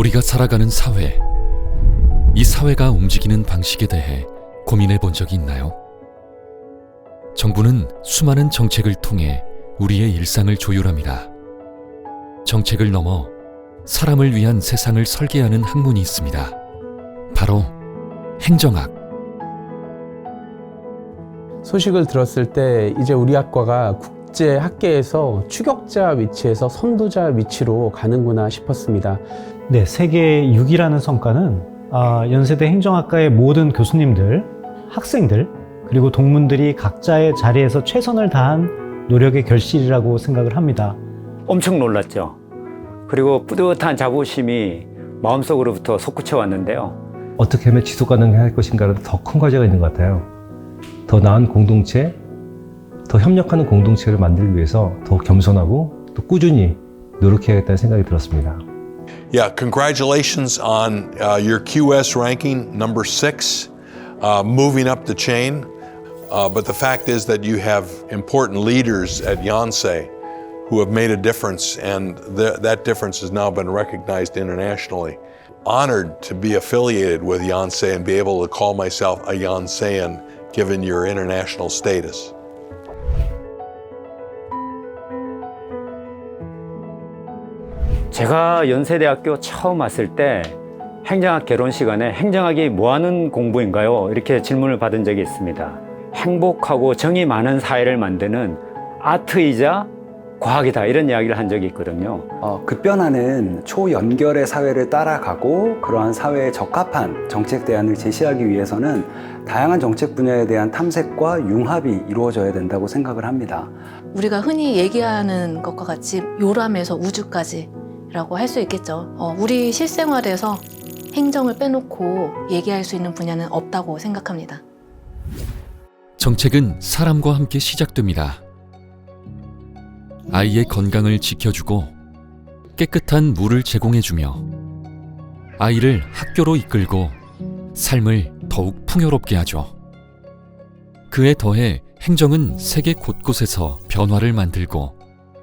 우리가 살아가는 사회, 이 사회가 움직이는 방식에 대해 고민해 본 적이 있나요? 정부는 수많은 정책을 통해 우리의 일상을 조율합니다. 정책을 넘어 사람을 위한 세상을 설계하는 학문이 있습니다. 바로 행정학. 소식을 들었을 때 이제 우리 학과가 국제 학계에서 추격자 위치에서 선도자 위치로 가는구나 싶었습니다. 네, 세계 6위라는 성과는 연세대 행정학과의 모든 교수님들, 학생들, 그리고 동문들이 각자의 자리에서 최선을 다한 노력의 결실이라고 생각을 합니다. 엄청 놀랐죠. 그리고 뿌듯한 자부심이 마음속으로부터 솟구쳐 왔는데요. 어떻게 하면 지속 가능할 것인가라는 더 큰 과제가 있는 것 같아요. 더 나은 공동체, 더 협력하는 공동체를 만들기 위해서 더 겸손하고 또 꾸준히 노력해야겠다는 생각이 들었습니다. Yeah, congratulations on your QS ranking, number 6, moving up the chain. But the fact is that you have important leaders at Yonsei who have made a difference, and that difference has now been recognized internationally. Honored to be affiliated with Yonsei and be able to call myself a Yonseian given your international status. 제가 연세대학교 처음 왔을 때 행정학 개론 시간에 행정학이 뭐 하는 공부인가요? 이렇게 질문을 받은 적이 있습니다. 행복하고 정이 많은 사회를 만드는 아트이자 과학이다, 이런 이야기를 한 적이 있거든요. 급변하는 초연결의 사회를 따라가고 그러한 사회에 적합한 정책 대안을 제시하기 위해서는 다양한 정책 분야에 대한 탐색과 융합이 이루어져야 된다고 생각을 합니다. 우리가 흔히 얘기하는 것과 같이 요람에서 우주까지 라고 할 수 있겠죠. 우리 실생활에서 행정을 빼놓고 얘기할 수 있는 분야는 없다고 생각합니다. 정책은 사람과 함께 시작됩니다. 아이의 건강을 지켜주고 깨끗한 물을 제공해주며 아이를 학교로 이끌고 삶을 더욱 풍요롭게 하죠. 그에 더해 행정은 세계 곳곳에서 변화를 만들고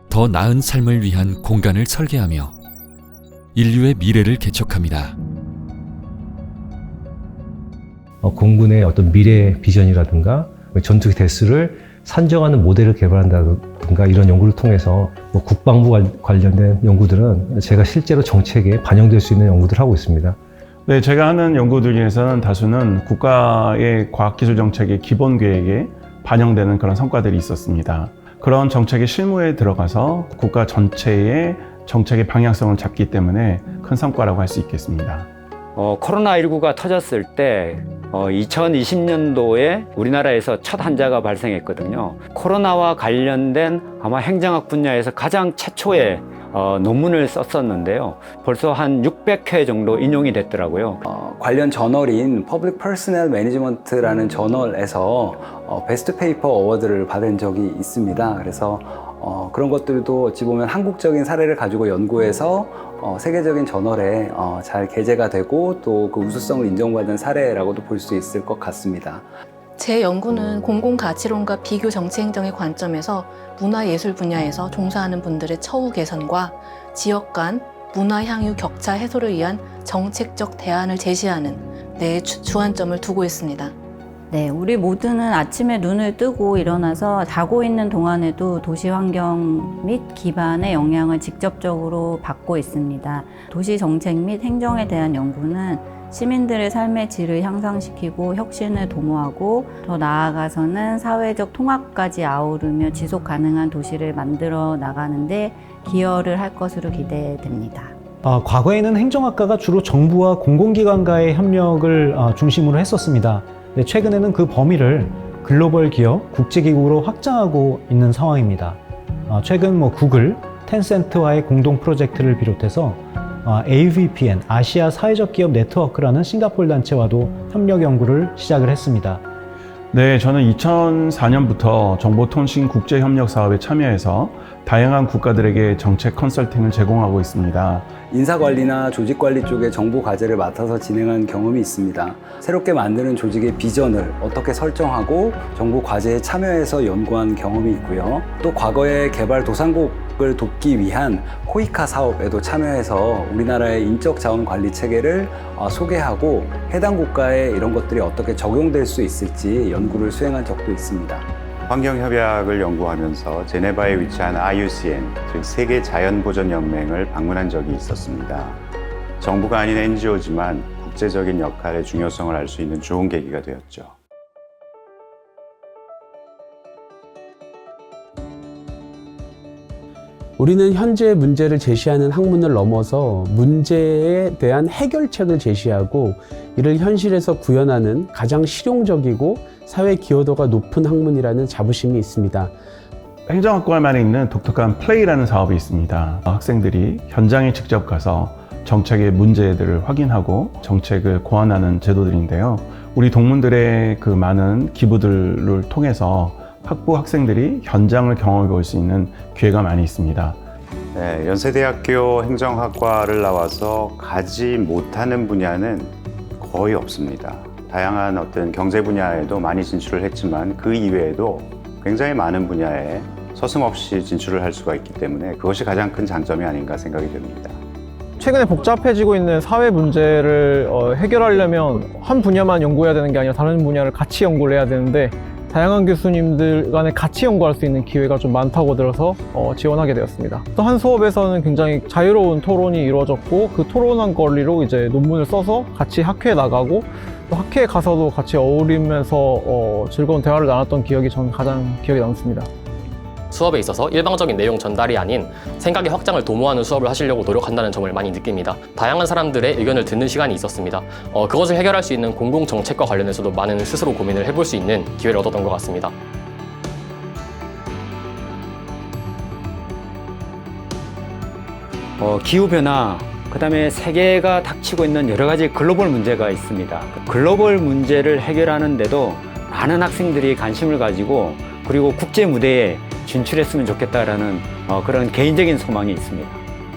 더 나은 삶을 위한 공간을 설계하며 인류의 미래를 개척합니다. 공군의 어떤 미래 비전이라든가 전투기 대수를 산정하는 모델을 개발한다든가 이런 연구를 통해서 국방부 관련된 연구들은 제가 실제로 정책에 반영될 수 있는 연구들을 하고 있습니다. 네, 제가 하는 연구들 중에서는 다수는 국가의 과학기술 정책의 기본 계획에 반영되는 그런 성과들이 있었습니다. 그런 정책의 실무에 들어가서 국가 전체의 정책의 방향성을 잡기 때문에 큰 성과라고 할 수 있겠습니다. 코로나19가 터졌을 때 2020년도에 우리나라에서 첫 환자가 발생했거든요. 코로나와 관련된 아마 행정학 분야에서 가장 최초의 논문을 썼었는데요. 벌써 한 600회 정도 인용이 됐더라고요. 관련 저널인 Public Personnel Management라는 저널에서 베스트 페이퍼 어워드를 받은 적이 있습니다. 그래서 그런 것들도 어찌 보면 한국적인 사례를 가지고 연구해서 세계적인 저널에 잘 게재가 되고 또 그 우수성을 인정받은 사례라고도 볼 수 있을 것 같습니다. 제 연구는 공공가치론과 비교 정치행정의 관점에서 문화예술 분야에서 종사하는 분들의 처우 개선과 지역 간 문화 향유 격차 해소를 위한 정책적 대안을 제시하는 네 주안점을 두고 있습니다. 네, 우리 모두는 아침에 눈을 뜨고 일어나서 자고 있는 동안에도 도시 환경 및 기반의 영향을 직접적으로 받고 있습니다. 도시 정책 및 행정에 대한 연구는 시민들의 삶의 질을 향상시키고 혁신을 도모하고 더 나아가서는 사회적 통합까지 아우르며 지속 가능한 도시를 만들어 나가는데 기여를 할 것으로 기대됩니다. 과거에는 행정학과가 주로 정부와 공공기관과의 협력을 중심으로 했었습니다. 최근에는 그 범위를 글로벌 기업, 국제기구로 확장하고 있는 상황입니다. 최근 구글, 텐센트와의 공동 프로젝트를 비롯해서 AVPN, 아시아 사회적 기업 네트워크라는 싱가포르 단체와도 협력 연구를 시작을 했습니다. 네, 저는 2004년부터 정보통신 국제협력 사업에 참여해서 다양한 국가들에게 정책 컨설팅을 제공하고 있습니다. 인사관리나 조직관리 쪽에 정부 과제를 맡아서 진행한 경험이 있습니다. 새롭게 만드는 조직의 비전을 어떻게 설정하고 정부 과제에 참여해서 연구한 경험이 있고요. 또 과거에 개발도상국을 돕기 위한 코이카 사업에도 참여해서 우리나라의 인적 자원 관리 체계를 소개하고 해당 국가에 이런 것들이 어떻게 적용될 수 있을지 연구를 수행한 적도 있습니다. 환경협약을 연구하면서 제네바에 위치한 IUCN, 즉 세계자연보전연맹을 방문한 적이 있었습니다. 정부가 아닌 NGO지만 국제적인 역할의 중요성을 알 수 있는 좋은 계기가 되었죠. 우리는 현재의 문제를 제시하는 학문을 넘어서 문제에 대한 해결책을 제시하고 이를 현실에서 구현하는 가장 실용적이고 사회 기여도가 높은 학문이라는 자부심이 있습니다. 행정학과만에 있는 독특한 플레이라는 사업이 있습니다. 학생들이 현장에 직접 가서 정책의 문제들을 확인하고 정책을 고안하는 제도들인데요. 우리 동문들의 그 많은 기부들을 통해서 학부 학생들이 현장을 경험해 볼 수 있는 기회가 많이 있습니다. 네, 연세대학교 행정학과를 나와서 가지 못하는 분야는 거의 없습니다. 다양한 어떤 경제 분야에도 많이 진출을 했지만 그 이외에도 굉장히 많은 분야에 서슴없이 진출을 할 수가 있기 때문에 그것이 가장 큰 장점이 아닌가 생각이 듭니다. 최근에 복잡해지고 있는 사회 문제를 해결하려면 한 분야만 연구해야 되는 게 아니라 다른 분야를 같이 연구를 해야 되는데 다양한 교수님들 간에 같이 연구할 수 있는 기회가 좀 많다고 들어서 지원하게 되었습니다. 또 한 수업에서는 굉장히 자유로운 토론이 이루어졌고 그 토론한 권리로 이제 논문을 써서 같이 학회에 나가고 또 학회에 가서도 같이 어울리면서 즐거운 대화를 나눴던 기억이 저는 가장 기억에 남습니다. 수업에 있어서 일방적인 내용 전달이 아닌 생각의 확장을 도모하는 수업을 하시려고 노력한다는 점을 많이 느낍니다. 다양한 사람들의 의견을 듣는 시간이 있었습니다. 그것을 해결할 수 있는 공공정책과 관련해서도 많은 스스로 고민을 해볼 수 있는 기회를 얻었던 것 같습니다. 기후변화, 그다음에 세계가 닥치고 있는 여러 가지 글로벌 문제가 있습니다. 글로벌 문제를 해결하는데도 많은 학생들이 관심을 가지고 그리고 국제 무대에 진출했으면 좋겠다라는 그런 개인적인 소망이 있습니다.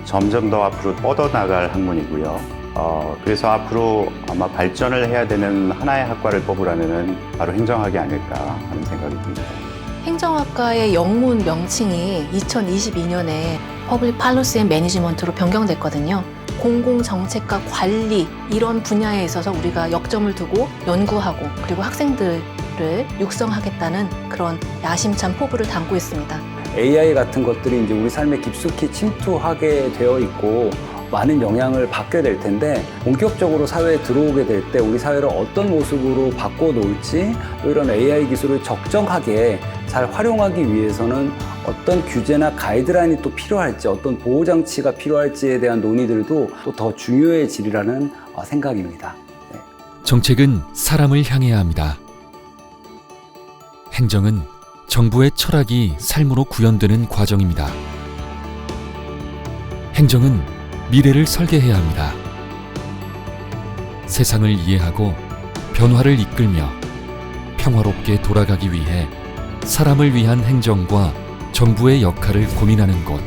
점점 더 앞으로 뻗어나갈 학문이고요. 그래서 앞으로 아마 발전을 해야 되는 하나의 학과를 뽑으라면 바로 행정학이 아닐까 하는 생각이 듭니다. 행정학과의 영문 명칭이 2022년에 퍼블릭 팔로시 앤 매니지먼트로 변경됐거든요. 공공정책과 관리 이런 분야에 있어서 우리가 역점을 두고 연구하고 그리고 학생들을 육성하겠다는 그런 야심찬 포부를 담고 있습니다. AI 같은 것들이 이제 우리 삶에 깊숙이 침투하게 되어 있고 많은 영향을 받게 될 텐데 본격적으로 사회에 들어오게 될 때 우리 사회를 어떤 모습으로 바꿔놓을지 또 이런 AI 기술을 적정하게 잘 활용하기 위해서는 어떤 규제나 가이드라인이 또 필요할지 어떤 보호장치가 필요할지에 대한 논의들도 또 더 중요해지리라는 생각입니다. 네. 정책은 사람을 향해야 합니다. 행정은 정부의 철학이 삶으로 구현되는 과정입니다. 행정은 미래를 설계해야 합니다. 세상을 이해하고 변화를 이끌며 평화롭게 돌아가기 위해 사람을 위한 행정과 정부의 역할을 고민하는 곳.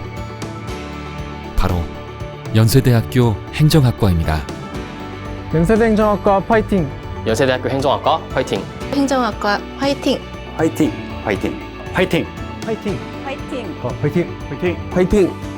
바로 연세대학교 행정학과입니다. 연세대 행정학과 파이팅! 연세대학교 행정학과 화이팅! 행정학과 화이팅! 화이팅! 화이팅! 화이팅! 파이팅! 파이팅! 파이팅! 화이팅! 화이팅!